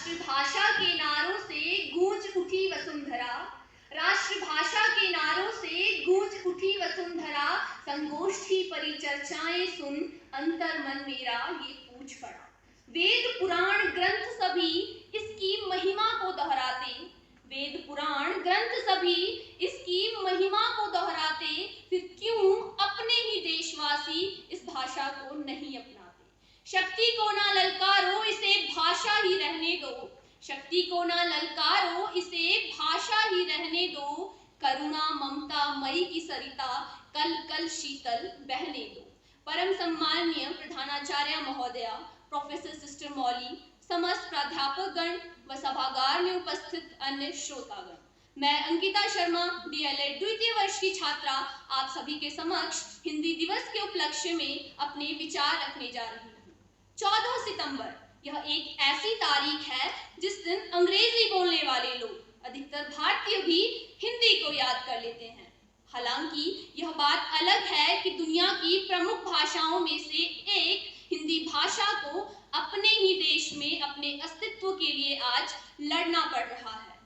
राष्ट्रभाषा के नारों से गूंज उठी वसुंधरा, राष्ट्रभाषा के नारों से गूंज उठी वसुंधरा, संगोष्ठी परिचर्चाएं सुन अंतर मन मेरा ये पूछ पड़ा। वेद पुराण ग्रंथ सभी इसकी महिमा को दोहराते, वेद पुराण ग्रंथ सभी इसकी महिमा को दोहराते, फिर क्यों अपने ही देशवासी इस भाषा को नहीं अपनाते। शक्ति को ना ललकारो, इसे भाषा ही रहने दो, शक्ति को ना ललकारो, इसे भाषा ही रहने दो, करुणा ममता मई की सरिता कल कल शीतल बहने दो। परम सम्माननीय प्रधानाचार्य महोदया, प्रोफेसर सिस्टर मौली, समस्त प्राध्यापक गण व सभागार में उपस्थित अन्य श्रोतागण, मैं अंकिता शर्मा डीएलएड द्वितीय वर्ष की छात्रा आप सभी के समक्ष हिंदी दिवस के उपलक्ष्य में अपने विचार रखने जा रही हूँ। 14 सितंबर यह एक ऐसी तारीख है जिस दिन अंग्रेजी बोलने वाले लोग, अधिकतर भारतीय भी हिंदी को याद कर लेते हैं। हालांकि यह बात अलग है कि दुनिया की प्रमुख भाषाओं में से एक हिंदी भाषा को अपने ही देश में अपने अस्तित्व के लिए आज लड़ना पड़ रहा है,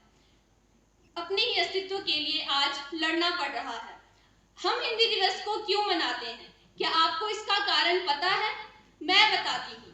अपने ही अस्तित्व के लिए आज लड़ना पड़ रहा है। हम हिंदी दिवस को क्यों मनाते हैं? क्या आपको इसका कारण पता है? मैं बताती हूँ।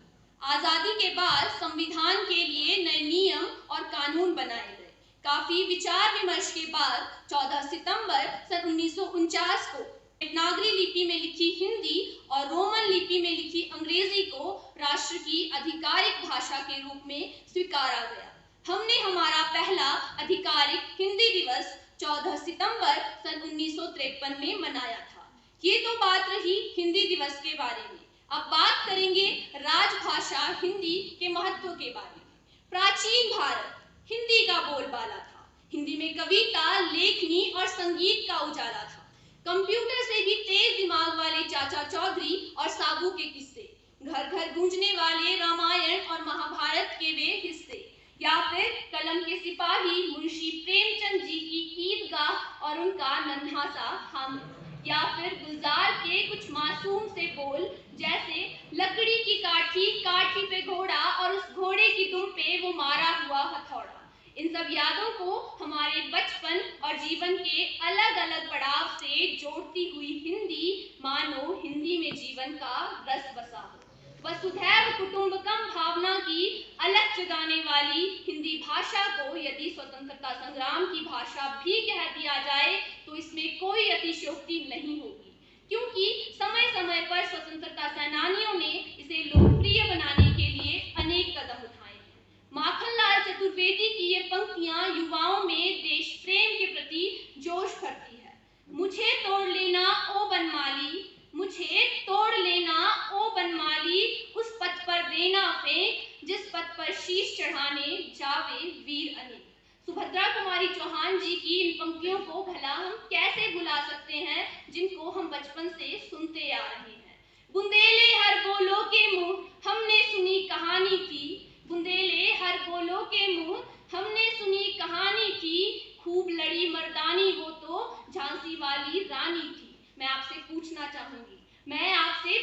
आजादी के बाद संविधान के लिए नए नियम और कानून बनाए गए। काफी विचार विमर्श के बाद 14 सितंबर सन 1949 को देवनागरी लिपि में लिखी हिंदी और रोमन लिपि में लिखी अंग्रेजी को राष्ट्र की आधिकारिक भाषा के रूप में स्वीकारा गया। हमने हमारा पहला आधिकारिक हिंदी दिवस 14 सितंबर सन 1953 में मनाया था। ये तो बात रही हिंदी दिवस के बारे में। अब बात करेंगे राजभाषा हिंदी के महत्व के बारे में। प्राचीन भारत हिंदी का बोलबाला था। हिंदी में कविता, लेखनी और संगीत का उजाला था। कंप्यूटर से भी तेज दिमाग वाले चाचा चौधरी और साबू के किस्से, घर घर गूंजने वाले रामायण और महाभारत के वे हिस्से, या फिर कलम के सिपाही मुंशी प्रेमचंद जी की ईदगाह और उनका नन्हा सा हम, या फिर गुलजार के कुछ मासूम से बोल जैसे लकड़ी की काठी, काठी पे घोड़ा और उस घोड़े की दुम पे वो मारा हुआ हथौड़ा। इन सब यादों को हमारे बचपन और जीवन के अलग अलग पड़ाव से जोड़ती हुई हिंदी मानो हिंदी में जीवन का रस बसा हो। वसुधैव कुटुंबकम भावना की अलग जगाने वाली हिंदी भाषा को यदि स्वतंत्रता संग्राम की भाषा भी कह दिया जाए तो इसमें कोई अतिशयोक्ति नहीं होगी, क्योंकि समय समय पर स्वतंत्रता सेनानियों ने इसे लोकप्रिय बनाने के लिए अनेक कदम उठाए हैं। माखनलाल चतुर्वेदी की ये पंक्तियां युवाओं में देश प्रेम के प्रति जोश भरती है। मुझे तोड़ लेना ओ बनमाली, मुझे तोड़ लेना ओ बनमाली, उस पथ पर देना फेंक जिस पथ पर शीश चढ़ाने जावे वीर अनेक। सुभद्रा कुमारी चौहान जी की इन पंक्तियों को भला हम कैसे भुला सकते हैं, जिनको हम बचपन से सुनते आ रहे हैं। बुंदेले हर बोलो के मुंह हमने सुनी कहानी थी, बुंदेले हर बोलो के मुंह हमने सुनी कहानी थी, खूब लड़ी मर्दानी वो तो झांसी वाली रानी थी। मैं आपसे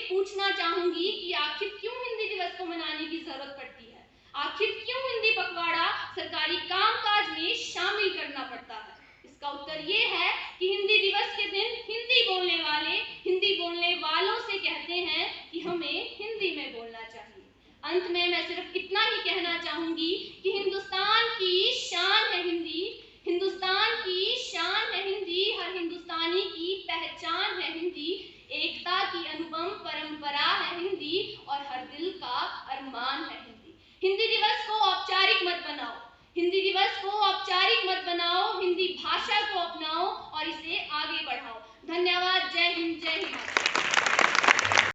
पूछना चाहूंगी कि आखिर क्यों हिंदी दिवस को मनाने की जरूरत पड़ती है? आखिर क्यों हिंदी पखवाड़ा सरकारी कामकाज में शामिल करना पड़ता है? इसका उत्तर ये है कि हिंदी दिवस के दिन हिंदी बोलने वाले हिंदी बोलने वालों से कहते हैं कि हमें हिंदी में बोलना चाहिए। अंत में मैं सिर्फ इतना ही कहना चाहूंगी कि हिंदुस्तान की शान है हिंदी, हिंदुस्तान की शान है हिंदी, हर हिंदुस्तानी की पहचान है हिंदी, एकता की अनुपम परंपरा है हिंदी और हर दिल का अरमान है हिंदी। हिंदी दिवस को औपचारिक मत बनाओ, हिंदी दिवस को औपचारिक मत बनाओ,